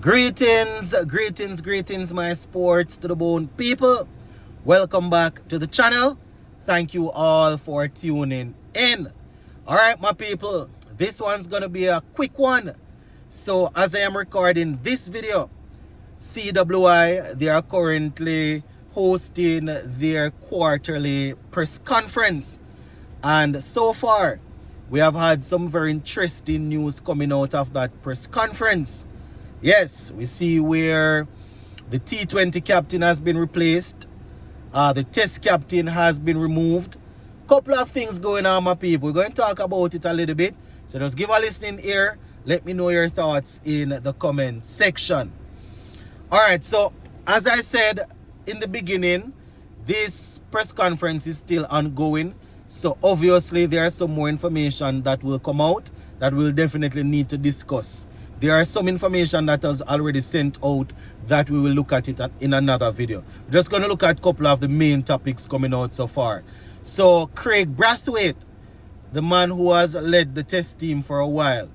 Greetings, my sports to the bone people. Welcome back to the channel. Thank you all for tuning in. All right, my people, this one's gonna be a quick one. So as I am recording this video, CWI, they are currently hosting their quarterly press conference. And so far, we have had some very interesting news coming out of that press conference. Yes, we see where the T20 captain has been replaced. The test captain has been removed. Couple of things going on, my people. We're going to talk about it a little bit. So just give a listening ear. Let me know your thoughts in the comment section. Alright, so as I said in the beginning, this press conference is still ongoing. So obviously there is some more information that will come out that we'll definitely need to discuss. There are some information that was already sent out that we will look at it in another video. We're just going to look at a couple of the main topics coming out so far. So Kraigg Brathwaite, the man who has led the test team for a while,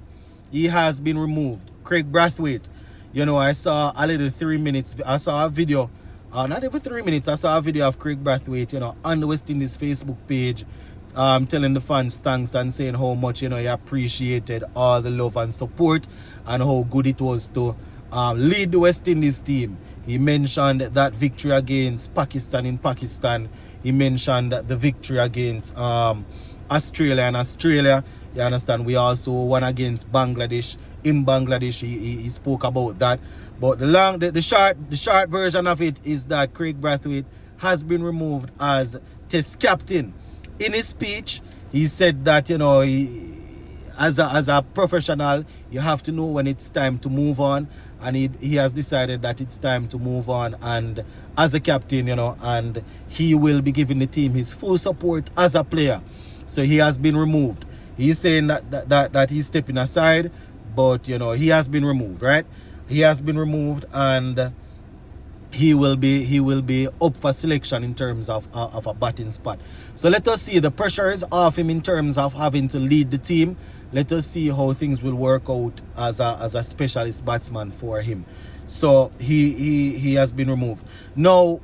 he has been removed. Kraigg Brathwaite, you know, I saw a little 3 minutes, I saw a video, not even 3 minutes, I saw a video of Kraigg Brathwaite, you know, on the West Indies Facebook page, telling the fans thanks and saying how much, you know, he appreciated all the love and support and how good it was to lead the West Indies team. He mentioned that victory against Pakistan in Pakistan. He mentioned the victory against Australia and Australia. You understand? We also won against Bangladesh in Bangladesh. He spoke about that. But the short version of it is that Kraigg Brathwaite has been removed as test captain. In his speech, he said that, you know, as a professional, you have to know when it's time to move on, and he has decided that it's time to move on, and as a captain, you know, and he will be giving the team his full support as a player. So he has been removed. He's saying that he's stepping aside, but you know, he has been removed, right? He has been removed, and he will be up for selection in terms of a batting spot. So let us see. The pressure is off him in terms of having to lead the team. Let us see how things will work out as a specialist batsman for him. So he has been removed. Now,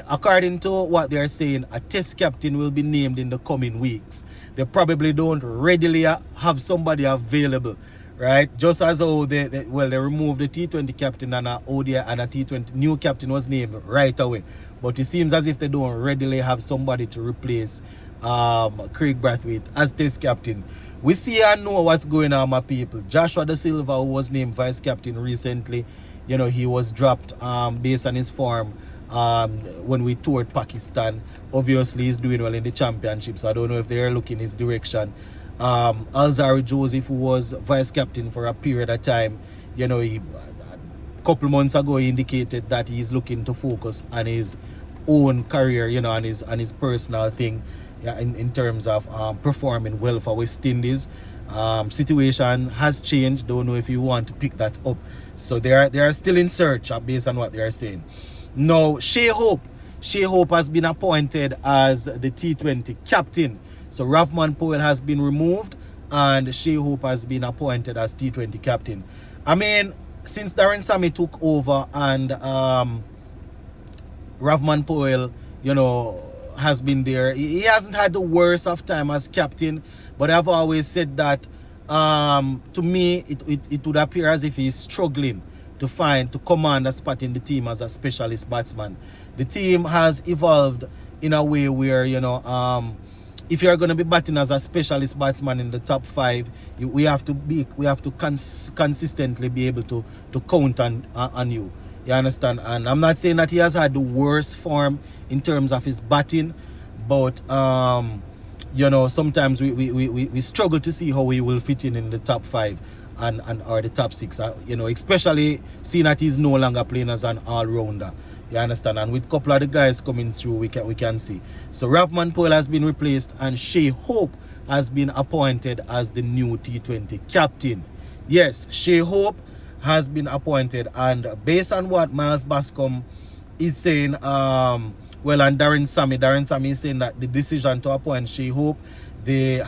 according to what they're saying, a test captain will be named in the coming weeks. They probably don't readily have somebody available, right? Just as how they removed the T20 captain and a ODI and a T20 new captain was named right away. But it seems as if they don't readily have somebody to replace Kraigg Brathwaite as test captain. We see and know what's going on, my people. Joshua Da Silva, who was named vice captain recently, you know, he was dropped based on his form when we toured Pakistan. Obviously, he's doing well in the championship, so I don't know if they're looking his direction. Alzari Joseph, who was vice captain for a period of time, you know, a couple months ago he indicated that he's looking to focus on his own career, you know, on his personal thing, yeah, in terms of performing well for West Indies. Situation has changed. Don't know if you want to pick that up. So they are still in search based on what they are saying. Now, Shai Hope has been appointed as the T20 captain. So Rovman Powell has been removed and Shai Hope has been appointed as T20 captain. I mean, since Darren Sammy took over and Rovman Powell, you know, has been there, he hasn't had the worst of time as captain, but I've always said that to me it would appear as if he's struggling to command a spot in the team as a specialist batsman. The team has evolved in a way where, you know, if you're going to be batting as a specialist batsman in the top 5, we have to consistently be able to count on you. You understand? And I'm not saying that he has had the worst form in terms of his batting, but you know, sometimes we struggle to see how he will fit in the top 5 and or the top 6. You know, especially seeing that he's no longer playing as an all-rounder. You understand? And with a couple of the guys coming through, we can see. So Rovman Powell has been replaced and Shai Hope has been appointed as the new T20 captain. Yes, Shai Hope has been appointed, and based on what Miles Bascom is saying, well, and Darren Sammy is saying that the decision to appoint Shai Hope, they're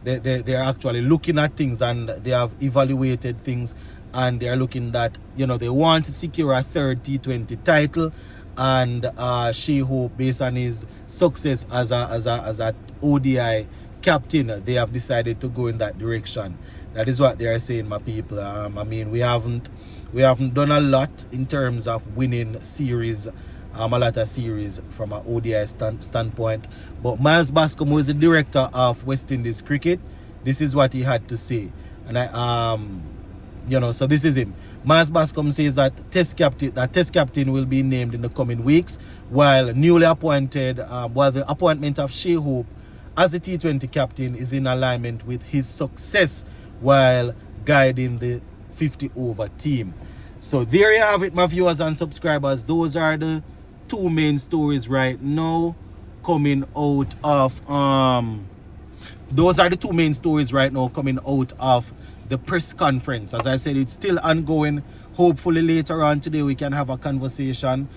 actually looking at things and they have evaluated things and they're looking that, you know, they want to secure a third T20 title. And Shai Hope, based on his success as a ODI captain, they have decided to go in that direction. That is what they are saying, my people. I mean, we haven't done a lot in terms of winning series, a lot of series from an ODI standpoint. But Miles Bascom, who is the director of West Indies cricket, this is what he had to say. And you know, so this is him. Miles Bascom says that test captain will be named in the coming weeks, while newly appointed, while the appointment of Shai Hope as the T20 captain is in alignment with his success while guiding the 50 over team. So there you have it, my viewers and subscribers. Those are the two main stories right now coming out of the press conference. As I said, it's still ongoing. Hopefully later on today we can have a conversation.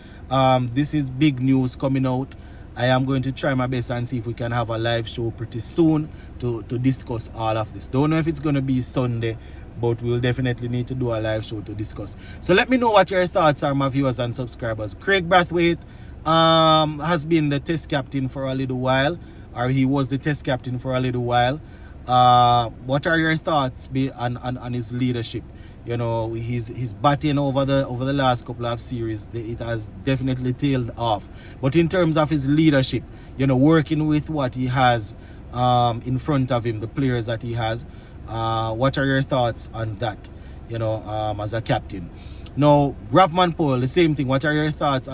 This is big news coming out. I am going to try my best and see if we can have a live show pretty soon to discuss all of this. Don't know if it's going to be Sunday, but we'll definitely need to do a live show to discuss. So let me know what your thoughts are, my viewers and subscribers. Kraigg Brathwaite has been the test captain for a little while, or he was the test captain for a little while. What are your thoughts on his leadership? You know, his batting over the last couple of series, it has definitely tailed off. But in terms of his leadership, you know, working with what he has in front of him, the players that he has, what are your thoughts on that, you know, as a captain? Now, Rovman Powell, the same thing. What are your thoughts,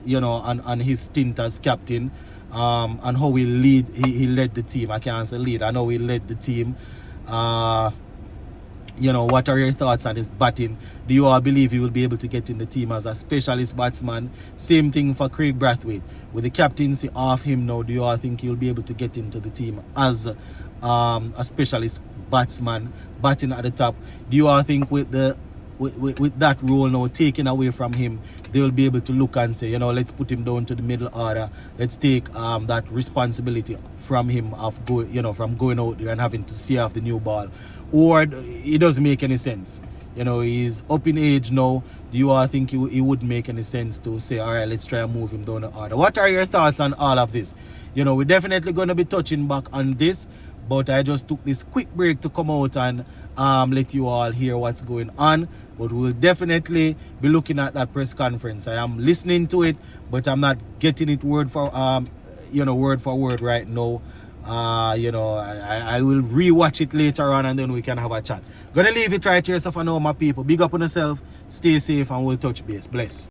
you know, on his stint as captain, and how he led the team? I can't say lead, I know he led the team. You know, what are your thoughts on his batting? Do you all believe he will be able to get in the team as a specialist batsman? Same thing for Kraigg Brathwaite. With the captaincy off him now, do you all think he'll be able to get into the team as a specialist batsman, batting at the top? Do you all think with that role now taken away from him, they'll be able to look and say, you know, let's put him down to the middle order. Let's take that responsibility from him of going out there and having to see off the new ball? Or it doesn't make any sense? You know, he's up in age now. Do you all think it would make any sense to say, all right, let's try and move him down the order? What are your thoughts on all of this? You know, we're definitely going to be touching back on this, but I just took this quick break to come out and let you all hear what's going on. But we'll definitely be looking at that press conference. I am listening to it, but I'm not getting it word for word right now. You know, I will rewatch it later on and then we can have a chat. Gonna leave it right here, so for now, my people. Big up on yourself, stay safe, and we'll touch base. Bless.